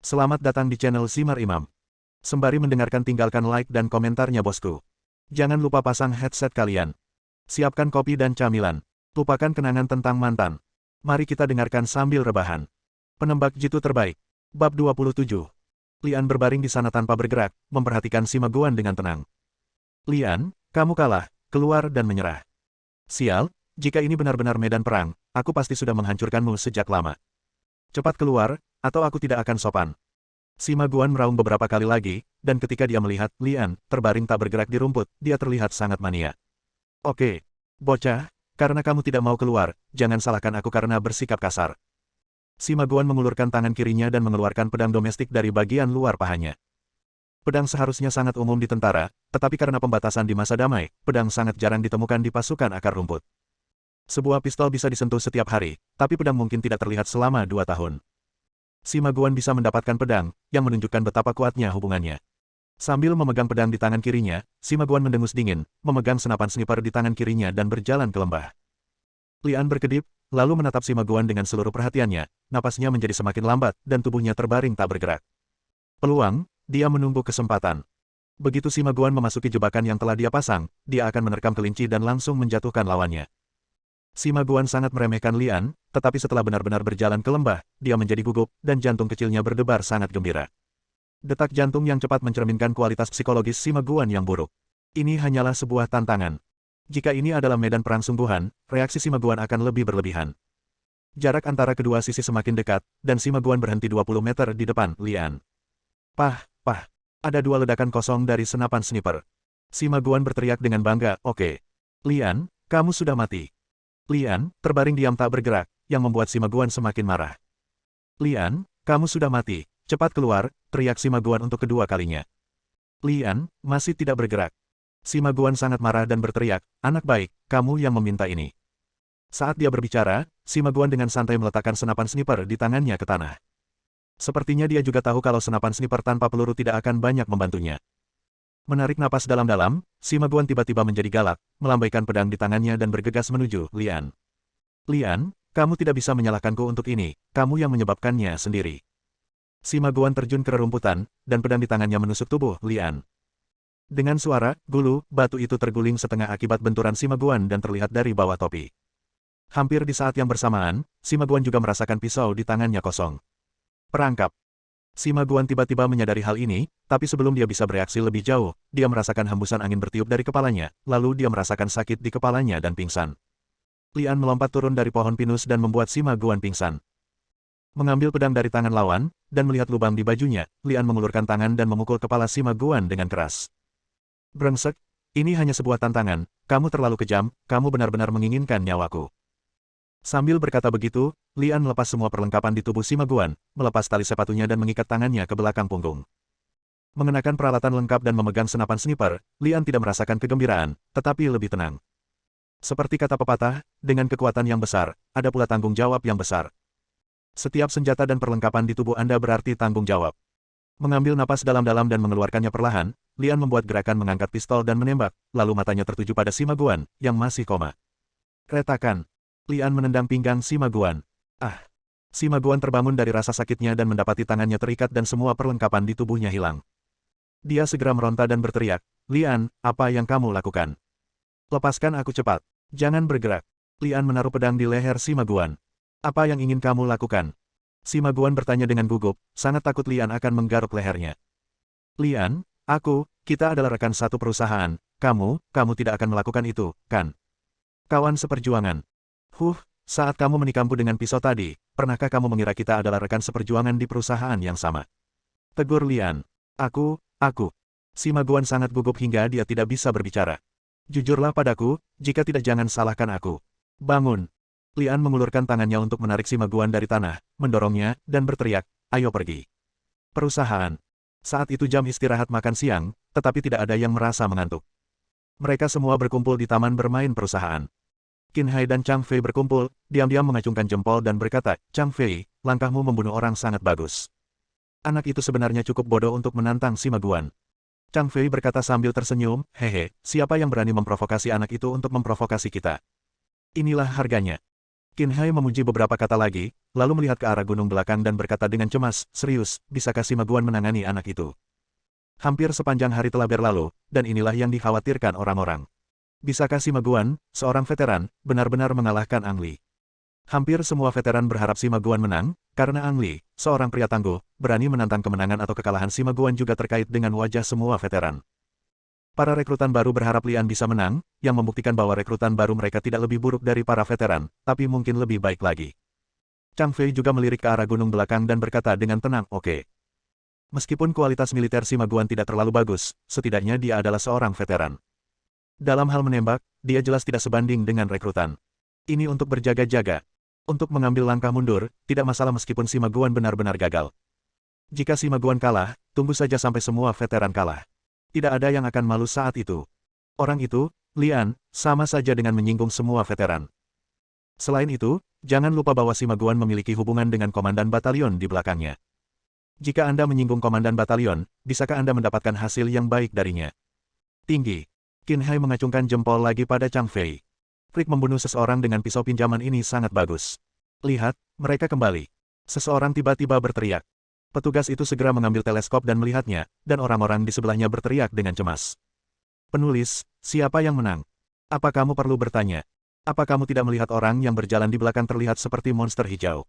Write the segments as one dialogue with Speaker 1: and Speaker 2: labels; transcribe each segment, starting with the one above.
Speaker 1: Selamat datang di channel Simar Imam. Sembari mendengarkan tinggalkan like dan komentarnya bosku. Jangan lupa pasang headset kalian. Siapkan kopi dan camilan. Lupakan kenangan tentang mantan. Mari kita dengarkan sambil rebahan. Penembak jitu terbaik. Bab 27. Lian berbaring di sana tanpa bergerak, memperhatikan Sima Guan dengan tenang. Lian, kamu kalah, keluar dan menyerah. Sial, jika ini benar-benar medan perang, aku pasti sudah menghancurkanmu sejak lama. Cepat keluar, atau aku tidak akan sopan. Sima Guan meraung beberapa kali lagi, dan ketika dia melihat Lian terbaring tak bergerak di rumput, dia terlihat sangat mania. Oke, bocah, karena kamu tidak mau keluar, jangan salahkan aku karena bersikap kasar. Sima Guan mengulurkan tangan kirinya dan mengeluarkan pedang domestik dari bagian luar pahanya. Pedang seharusnya sangat umum di tentara, tetapi karena pembatasan di masa damai, pedang sangat jarang ditemukan di pasukan akar rumput. Sebuah pistol bisa disentuh setiap hari, tapi pedang mungkin tidak terlihat selama 2 tahun. Sima Guan bisa mendapatkan pedang, yang menunjukkan betapa kuatnya hubungannya. Sambil memegang pedang di tangan kirinya, Sima Guan mendengus dingin, memegang senapan sniper di tangan kirinya dan berjalan ke lembah. Lian berkedip, lalu menatap Sima Guan dengan seluruh perhatiannya, napasnya menjadi semakin lambat, dan tubuhnya terbaring tak bergerak. Peluang, dia menunggu kesempatan. Begitu Sima Guan memasuki jebakan yang telah dia pasang, dia akan menerkam kelinci dan langsung menjatuhkan lawannya. Sima Guan sangat meremehkan Lian, tetapi setelah benar-benar berjalan ke lembah, dia menjadi gugup, dan jantung kecilnya berdebar sangat gembira. Detak jantung yang cepat mencerminkan kualitas psikologis Sima Guan yang buruk. Ini hanyalah sebuah tantangan. Jika ini adalah medan perang sungguhan, reaksi Sima Guan akan lebih berlebihan. Jarak antara kedua sisi semakin dekat, dan Sima Guan berhenti 20 meter di depan Lian. Pah, ada 2 ledakan kosong dari senapan sniper. Sima Guan berteriak dengan bangga, oke. Lian, kamu sudah mati. Lian, terbaring diam tak bergerak, yang membuat Sima Guan semakin marah. Lian, kamu sudah mati, cepat keluar, teriak Sima Guan untuk kedua kalinya. Lian, masih tidak bergerak. Sima Guan sangat marah dan berteriak, anak baik, kamu yang meminta ini. Saat dia berbicara, Sima Guan dengan santai meletakkan senapan sniper di tangannya ke tanah. Sepertinya dia juga tahu kalau senapan sniper tanpa peluru tidak akan banyak membantunya. Menarik napas dalam-dalam, Sima Guan tiba-tiba menjadi galak, melambaikan pedang di tangannya dan bergegas menuju Lian. Lian, kamu tidak bisa menyalahkanku untuk ini, kamu yang menyebabkannya sendiri. Sima Guan terjun ke rerumputan, dan pedang di tangannya menusuk tubuh Lian. Dengan suara, gulu, batu itu terguling setengah akibat benturan Sima Guan dan terlihat dari bawah topi. Hampir di saat yang bersamaan, Sima Guan juga merasakan pisau di tangannya kosong. Perangkap. Sima Guan tiba-tiba menyadari hal ini, tapi sebelum dia bisa bereaksi lebih jauh, dia merasakan hembusan angin bertiup dari kepalanya, lalu dia merasakan sakit di kepalanya dan pingsan. Lian melompat turun dari pohon pinus dan membuat Sima Guan pingsan. Mengambil pedang dari tangan lawan, dan melihat lubang di bajunya, Lian mengulurkan tangan dan memukul kepala Sima Guan dengan keras. Brengsek, ini hanya sebuah tantangan, kamu terlalu kejam, kamu benar-benar menginginkan nyawaku. Sambil berkata begitu, Lian melepas semua perlengkapan di tubuh Sima Guan, melepas tali sepatunya dan mengikat tangannya ke belakang punggung. Mengenakan peralatan lengkap dan memegang senapan sniper, Lian tidak merasakan kegembiraan, tetapi lebih tenang. Seperti kata pepatah, dengan kekuatan yang besar, ada pula tanggung jawab yang besar. Setiap senjata dan perlengkapan di tubuh Anda berarti tanggung jawab. Mengambil napas dalam-dalam dan mengeluarkannya perlahan, Lian membuat gerakan mengangkat pistol dan menembak, lalu matanya tertuju pada Sima Guan, yang masih koma. Retakan. Lian menendang pinggang Sima Guan. Sima Guan terbangun dari rasa sakitnya dan mendapati tangannya terikat dan semua perlengkapan di tubuhnya hilang. Dia segera meronta dan berteriak, Lian, apa yang kamu lakukan? Lepaskan aku cepat. Jangan bergerak. Lian menaruh pedang di leher Sima Guan. Apa yang ingin kamu lakukan? Sima Guan bertanya dengan gugup, sangat takut Lian akan menggaruk lehernya. Lian, kita adalah rekan satu perusahaan, kamu tidak akan melakukan itu, kan? Kawan seperjuangan. Saat kamu menikamku dengan pisau tadi, pernahkah kamu mengira kita adalah rekan seperjuangan di perusahaan yang sama? Tegur Lian. Aku. Sima Guan sangat gugup hingga dia tidak bisa berbicara. Jujurlah padaku, jika tidak jangan salahkan aku. Bangun. Lian mengulurkan tangannya untuk menarik Sima Guan dari tanah, mendorongnya, dan berteriak, ayo pergi. Perusahaan. Saat itu jam istirahat makan siang, tetapi tidak ada yang merasa mengantuk. Mereka semua berkumpul di taman bermain perusahaan. Qin Hai dan Chang Fei berkumpul, diam-diam mengacungkan jempol dan berkata, Chang Fei, langkahmu membunuh orang sangat bagus. Anak itu sebenarnya cukup bodoh untuk menantang Sima Guan. Chang Fei berkata sambil tersenyum, hehe, siapa yang berani memprovokasi anak itu untuk memprovokasi kita? Inilah harganya. Qin Hai memuji beberapa kata lagi, lalu melihat ke arah gunung belakang dan berkata dengan cemas, serius, bisakah Sima Guan menangani anak itu? Hampir sepanjang hari telah berlalu, dan inilah yang dikhawatirkan orang-orang. Bisakah Sima Guan, seorang veteran, benar-benar mengalahkan Ang Li? Hampir semua veteran berharap Sima Guan menang, karena Ang Li, seorang pria tangguh, berani menantang kemenangan atau kekalahan Sima Guan juga terkait dengan wajah semua veteran. Para rekrutan baru berharap Lian bisa menang, yang membuktikan bahwa rekrutan baru mereka tidak lebih buruk dari para veteran, tapi mungkin lebih baik lagi. Chang Fei juga melirik ke arah gunung belakang dan berkata dengan tenang, oke. Meskipun kualitas militer Sima Guan tidak terlalu bagus, setidaknya dia adalah seorang veteran. Dalam hal menembak, dia jelas tidak sebanding dengan rekrutan. Ini untuk berjaga-jaga. Untuk mengambil langkah mundur, tidak masalah meskipun Sima Guan benar-benar gagal. Jika Sima Guan kalah, tunggu saja sampai semua veteran kalah. Tidak ada yang akan malu saat itu. Orang itu, Lian, sama saja dengan menyinggung semua veteran. Selain itu, jangan lupa bahwa Sima Guan memiliki hubungan dengan komandan batalion di belakangnya. Jika Anda menyinggung komandan batalion, bisakah Anda mendapatkan hasil yang baik darinya? Tinggi. Qin Hai mengacungkan jempol lagi pada Chang Fei. Trik membunuh seseorang dengan pisau pinjaman ini sangat bagus. Lihat, mereka kembali. Seseorang tiba-tiba berteriak. Petugas itu segera mengambil teleskop dan melihatnya, dan orang-orang di sebelahnya berteriak dengan cemas. Penulis, siapa yang menang? Apa kamu perlu bertanya? Apa kamu tidak melihat orang yang berjalan di belakang terlihat seperti monster hijau?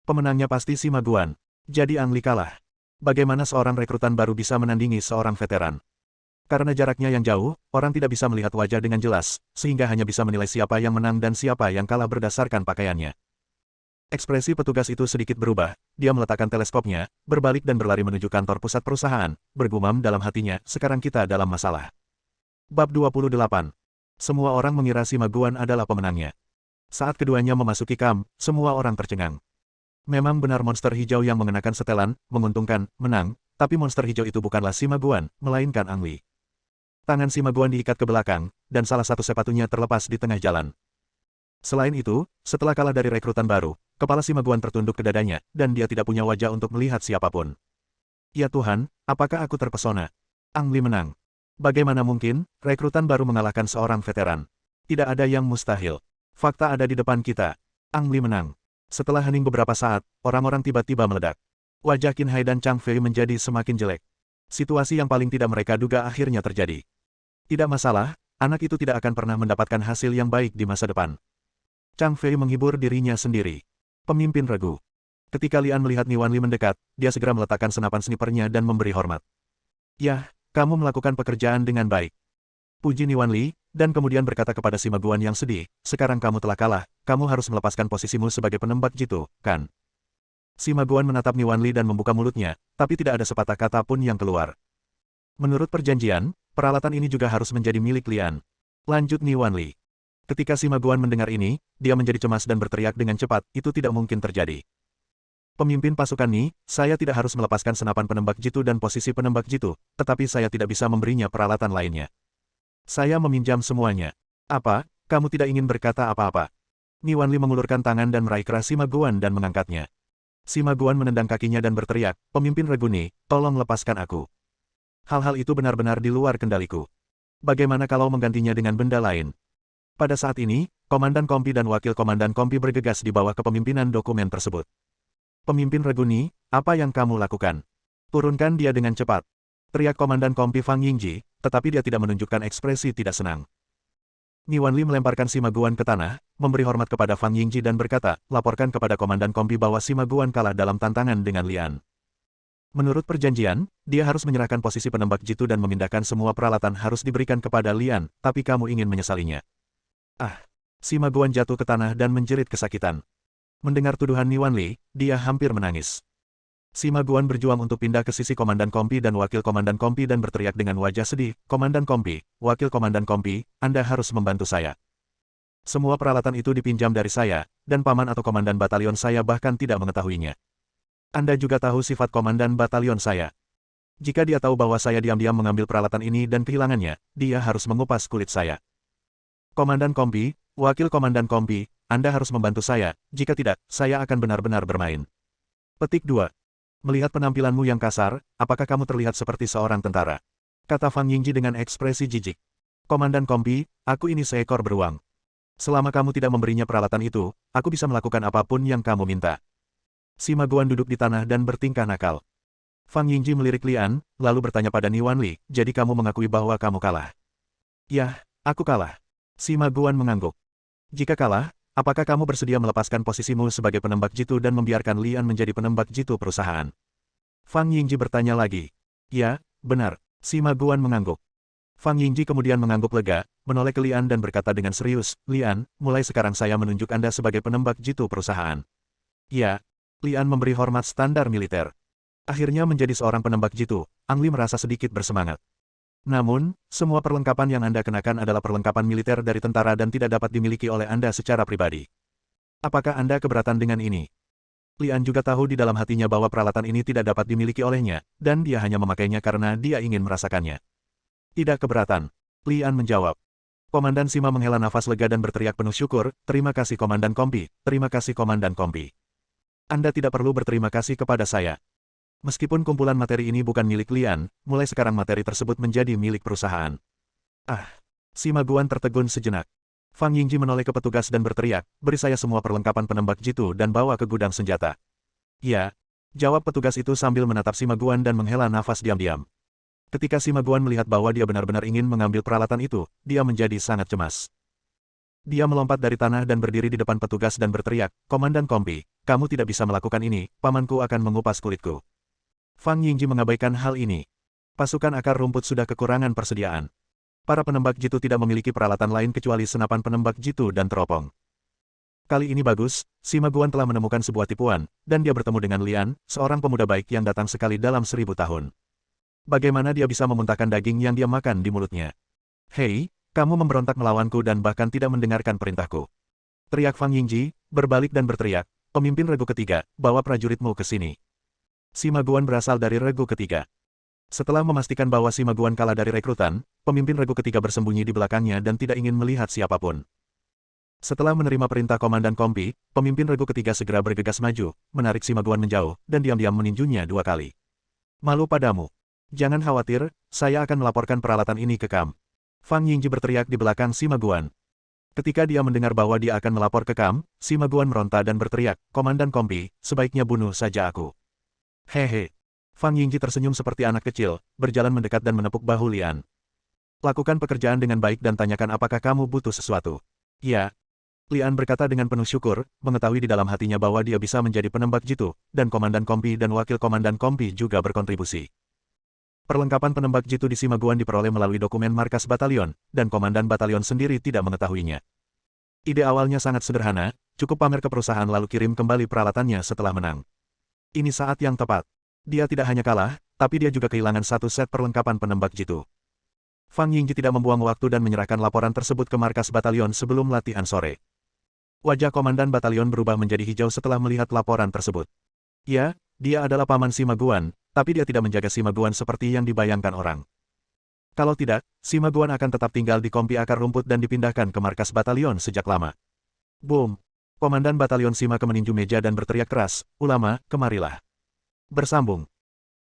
Speaker 1: Pemenangnya pasti Sima Guan. Jadi Ang Li kalah. Bagaimana seorang rekrutan baru bisa menandingi seorang veteran? Karena jaraknya yang jauh, orang tidak bisa melihat wajah dengan jelas, sehingga hanya bisa menilai siapa yang menang dan siapa yang kalah berdasarkan pakaiannya. Ekspresi petugas itu sedikit berubah, dia meletakkan teleskopnya, berbalik dan berlari menuju kantor pusat perusahaan, bergumam dalam hatinya, sekarang kita dalam masalah. Bab 28. Semua orang mengira Sima Guan adalah pemenangnya. Saat keduanya memasuki kamp, semua orang tercengang. Memang benar monster hijau yang mengenakan setelan, menguntungkan, menang, tapi monster hijau itu bukanlah Sima Guan, melainkan Ang Li. Tangan Sima Guan diikat ke belakang, dan salah satu sepatunya terlepas di tengah jalan. Selain itu, setelah kalah dari rekrutan baru, kepala Sima Guan tertunduk ke dadanya, dan dia tidak punya wajah untuk melihat siapapun. Ya Tuhan, apakah aku terpesona? Ang Li menang. Bagaimana mungkin, rekrutan baru mengalahkan seorang veteran? Tidak ada yang mustahil. Fakta ada di depan kita. Ang Li menang. Setelah hening beberapa saat, orang-orang tiba-tiba meledak. Wajah Qin Hai dan Chang Fei menjadi semakin jelek. Situasi yang paling tidak mereka duga akhirnya terjadi. Tidak masalah, anak itu tidak akan pernah mendapatkan hasil yang baik di masa depan. Chang Fei menghibur dirinya sendiri. Pemimpin regu. Ketika Lian melihat Niwan Li mendekat, dia segera meletakkan senapan snipernya dan memberi hormat. Yah, kamu melakukan pekerjaan dengan baik. Puji Niwan Li, dan kemudian berkata kepada Sima Guan yang sedih, sekarang kamu telah kalah, kamu harus melepaskan posisimu sebagai penembak jitu, kan? Sima Guan menatap Niwan Li dan membuka mulutnya, tapi tidak ada sepatah kata pun yang keluar. Menurut perjanjian, peralatan ini juga harus menjadi milik Lian. Lanjut Niwan Li. Ketika Sima Guan mendengar ini, dia menjadi cemas dan berteriak dengan cepat, itu tidak mungkin terjadi. Pemimpin pasukan Ni, saya tidak harus melepaskan senapan penembak jitu dan posisi penembak jitu, tetapi saya tidak bisa memberinya peralatan lainnya. Saya meminjam semuanya. Apa, kamu tidak ingin berkata apa-apa? Niwan Li mengulurkan tangan dan meraih keras Sima Guan dan mengangkatnya. Sima Guan menendang kakinya dan berteriak, pemimpin regu Ni, tolong lepaskan aku. Hal-hal itu benar-benar di luar kendaliku. Bagaimana kalau menggantinya dengan benda lain? Pada saat ini, Komandan Kompi dan Wakil Komandan Kompi bergegas di bawah kepemimpinan dokumen tersebut. Pemimpin regu Ni, apa yang kamu lakukan? Turunkan dia dengan cepat. Teriak Komandan Kompi Fang Yingji, tetapi dia tidak menunjukkan ekspresi tidak senang. Niwan Li melemparkan Sima Guan ke tanah, memberi hormat kepada Fang Yingji dan berkata, laporkan kepada Komandan Kompi bahwa Sima Guan kalah dalam tantangan dengan Lian. Menurut perjanjian, dia harus menyerahkan posisi penembak jitu dan memindahkan semua peralatan harus diberikan kepada Lian, tapi kamu ingin menyesalinya. Ah! Sima Guan jatuh ke tanah dan menjerit kesakitan. Mendengar tuduhan Niwan Li, dia hampir menangis. Sima Guan berjuang untuk pindah ke sisi Komandan Kompi dan Wakil Komandan Kompi dan berteriak dengan wajah sedih, Komandan Kompi, Wakil Komandan Kompi, Anda harus membantu saya. Semua peralatan itu dipinjam dari saya, dan paman atau komandan batalion saya bahkan tidak mengetahuinya. Anda juga tahu sifat komandan batalion saya. Jika dia tahu bahwa saya diam-diam mengambil peralatan ini dan kehilangannya, dia harus mengupas kulit saya. Komandan Kompi, Wakil Komandan Kompi, Anda harus membantu saya, jika tidak, saya akan benar-benar bermain. Petik 2. Melihat penampilanmu yang kasar, apakah kamu terlihat seperti seorang tentara? Kata Fang Yingji dengan ekspresi jijik. Komandan Kompi, aku ini seekor beruang. Selama kamu tidak memberinya peralatan itu, aku bisa melakukan apapun yang kamu minta. Sima Guan duduk di tanah dan bertingkah nakal. Fang Yingji melirik Lian, lalu bertanya pada Niwan Li, jadi kamu mengakui bahwa kamu kalah? Yah, aku kalah. Sima Guan mengangguk. Jika kalah, apakah kamu bersedia melepaskan posisimu sebagai penembak jitu dan membiarkan Lian menjadi penembak jitu perusahaan? Fang Yingji bertanya lagi. Ya, benar. Sima Guan mengangguk. Fang Yingji kemudian mengangguk lega, menoleh ke Lian dan berkata dengan serius, Lian, mulai sekarang saya menunjuk Anda sebagai penembak jitu perusahaan. Ya, Lian memberi hormat standar militer. Akhirnya menjadi seorang penembak jitu, Ang Li merasa sedikit bersemangat. Namun, semua perlengkapan yang Anda kenakan adalah perlengkapan militer dari tentara dan tidak dapat dimiliki oleh Anda secara pribadi. Apakah Anda keberatan dengan ini? Lian juga tahu di dalam hatinya bahwa peralatan ini tidak dapat dimiliki olehnya, dan dia hanya memakainya karena dia ingin merasakannya. Tidak keberatan. Lian menjawab. Komandan Sima menghela nafas lega dan berteriak penuh syukur, terima kasih Komandan Kompi, terima kasih Komandan Kompi. Anda tidak perlu berterima kasih kepada saya. Meskipun kumpulan materi ini bukan milik Lian, mulai sekarang materi tersebut menjadi milik perusahaan. Ah! Sima Guan tertegun sejenak. Fang Yingji menoleh ke petugas dan berteriak, beri saya semua perlengkapan penembak jitu dan bawa ke gudang senjata. Ya, jawab petugas itu sambil menatap Sima Guan dan menghela nafas diam-diam. Ketika Sima Guan melihat bahwa dia benar-benar ingin mengambil peralatan itu, dia menjadi sangat cemas. Dia melompat dari tanah dan berdiri di depan petugas dan berteriak, Komandan Kompi, kamu tidak bisa melakukan ini, pamanku akan mengupas kulitku. Fang Yingji mengabaikan hal ini. Pasukan akar rumput sudah kekurangan persediaan. Para penembak jitu tidak memiliki peralatan lain kecuali senapan penembak jitu dan teropong. Kali ini bagus, Sima Guan telah menemukan sebuah tipuan, dan dia bertemu dengan Lian, seorang pemuda baik yang datang sekali dalam 1000 tahun. Bagaimana dia bisa memuntahkan daging yang dia makan di mulutnya? Hei, kamu memberontak melawanku dan bahkan tidak mendengarkan perintahku. Teriak Fang Yingji, berbalik dan berteriak, pemimpin regu ketiga, bawa prajuritmu ke sini. Sima Guan berasal dari regu ketiga. Setelah memastikan bahwa Sima Guan kalah dari rekrutan, pemimpin regu ketiga bersembunyi di belakangnya dan tidak ingin melihat siapapun. Setelah menerima perintah Komandan Kompi, pemimpin regu ketiga segera bergegas maju, menarik Sima Guan menjauh, dan diam-diam meninjunya 2 kali. Malu padamu. Jangan khawatir, saya akan melaporkan peralatan ini ke KAM. Fang Yingji berteriak di belakang Sima Guan. Ketika dia mendengar bahwa dia akan melapor ke KAM, Sima Guan meronta dan berteriak, Komandan Kompi, sebaiknya bunuh saja aku. Hehe. Fang Yingji tersenyum seperti anak kecil, berjalan mendekat dan menepuk bahu Lian. Lakukan pekerjaan dengan baik dan tanyakan apakah kamu butuh sesuatu. Ya. Lian berkata dengan penuh syukur, mengetahui di dalam hatinya bahwa dia bisa menjadi penembak jitu, dan Komandan Kompi dan Wakil Komandan Kompi juga berkontribusi. Perlengkapan penembak jitu di Sima Guan diperoleh melalui dokumen markas batalion, dan komandan batalion sendiri tidak mengetahuinya. Ide awalnya sangat sederhana, cukup pamer ke perusahaan lalu kirim kembali peralatannya setelah menang. Ini saat yang tepat. Dia tidak hanya kalah, tapi dia juga kehilangan 1 set perlengkapan penembak jitu. Fang Yingji tidak membuang waktu dan menyerahkan laporan tersebut ke markas batalion sebelum latihan sore. Wajah komandan batalion berubah menjadi hijau setelah melihat laporan tersebut. Ya, dia adalah paman Sima Guan, tapi dia tidak menjaga Sima Guan seperti yang dibayangkan orang. Kalau tidak, Sima Guan akan tetap tinggal di kompi akar rumput dan dipindahkan ke markas batalion sejak lama. Boom! Komandan batalion Sima meninju meja dan berteriak keras, ulama, kemarilah. Bersambung.